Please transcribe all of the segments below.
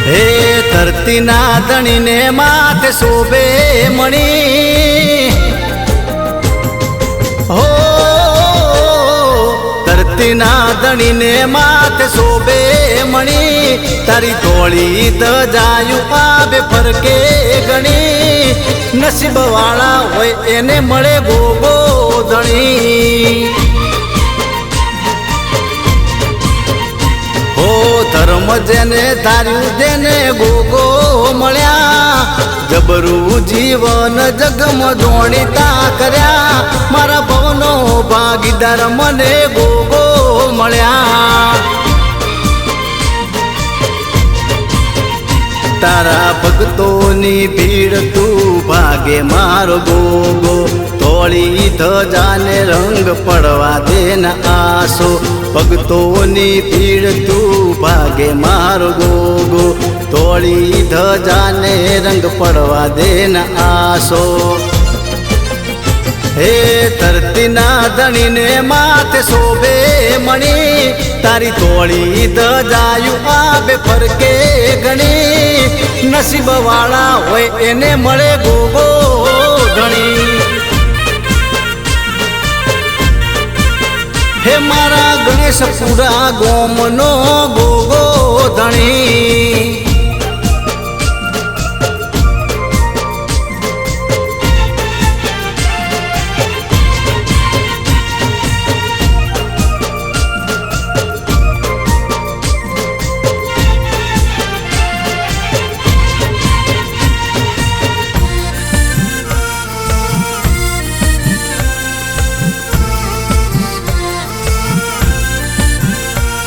હે ધરતીના ધણીને માથે શોભે મણી, હો ધરતીના ધણીને માથે શોભે મણી, તારી તોળી ધજાયું આવે ફરકે ગણી, નસીબ વાળા હોય એને મળે ગોગો ધણી। ધર્મ જેને ધાર્યું તેને ગોગો મળ્યા, જબરું જીવન જગમાં જોણીતા કર્યા, મારા ભવનો ભાગીદાર મને ગોગો મળ્યા। તારા ભક્તોની ભીડ તું ભાગે મારો ગોગો, તોળી ધજાને રંગ પડવા દે ન આસો, ભક્તોની ભીડ તું ભાગે મારો ગોગો, તોળી ધજાને રંગ પડવા દે ન આસો। હે ધરતીના ધણીને માથે શોભે મણી, તારી તોળી ધજાયું આવે ફરકે ગણી, નસીબ વાળા હોય એને મળે ગોગો ધણી। હે મારા ગણેશપુરા ગોમનો ગોગો ધણી।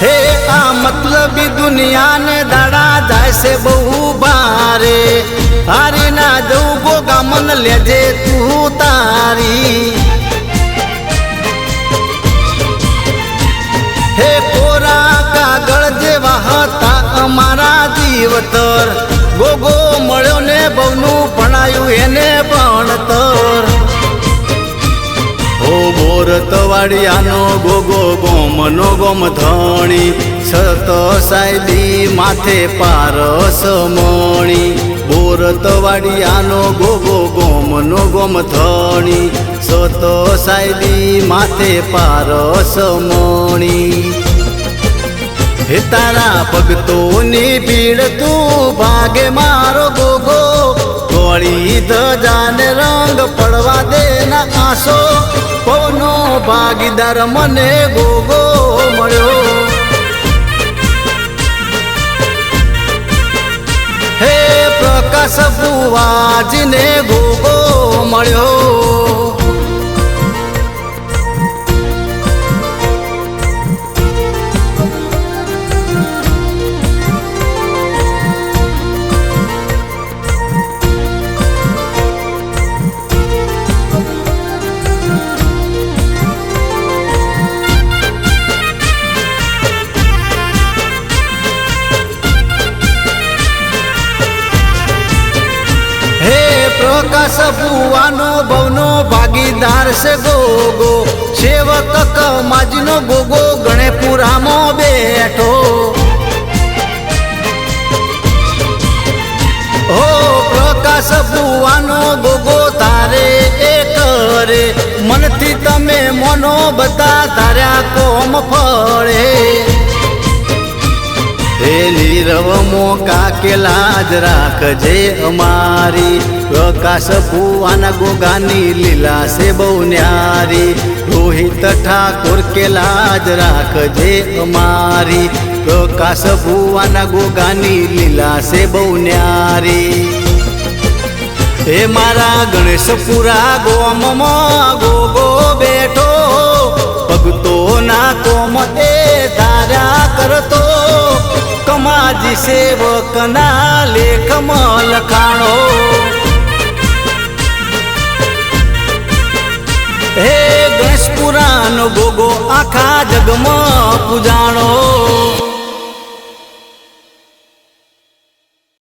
હે આ મતલબી દુનિયાને દાડા જાય છે બહુ ભારે, હારી ના જવું ગોગા મન લેજે તું તારી। હે કોરા કાગળ જેવા હતા અમારા જીવતર, ગોગો મળ્યો ને બહુનું ભણાયું એને ભણતર। બોરતવાડિયાનો ગોગો ગોમનો ગોમ ધણી, સત સાયલી માથે પારસ મણી, બોરતવાડિયાનો ગોગો ગોમનો ગોમ ધણી, સત સાયલી માથે પારસ મણી। હે તારા ભક્તોની ભીડ તું ભાગે મારો ગોગો, તોળી ધજાને રંગ પડવા દે ના આસો, પવનો ભાગીદાર મને ગોગો મળ્યો। હે પ્રકાશ બુવાજીને ગોગો મળ્યો। પ્રકાશ બુવાનો ભવનો ભાગીદાર છે ગોગો, સેવક કમાજીનો ગોગો ગણેપુરામાં બેઠો। હો પ્રકાશ બુવાનો ગોગો તારે એ કરે, મનથી તમે મનો બધા તાર્યા કોમ ફળે। હે નીરવ મોકા કે લાજ રાખજે અમારી, પ્રકાશ ભુવાના ગોગાની લીલા છે બહુ ન્યારી, રોહિત ઠાકોર કે લાજ રાખજે અમારી, પ્રકાશ ભુવાના ગોગાની લીલા છે બહુ ન્યારી। હે મારા ગણેશપુરા ગોમમાં ગોગો બેઠો, ભક્તોના કોમ એ ધાર્યા કરતો, કમાજી સેવકના લેખમાં લખાણો। હે ગણેશપુરાનો ગોગો આખા જગમાં પૂજાણો।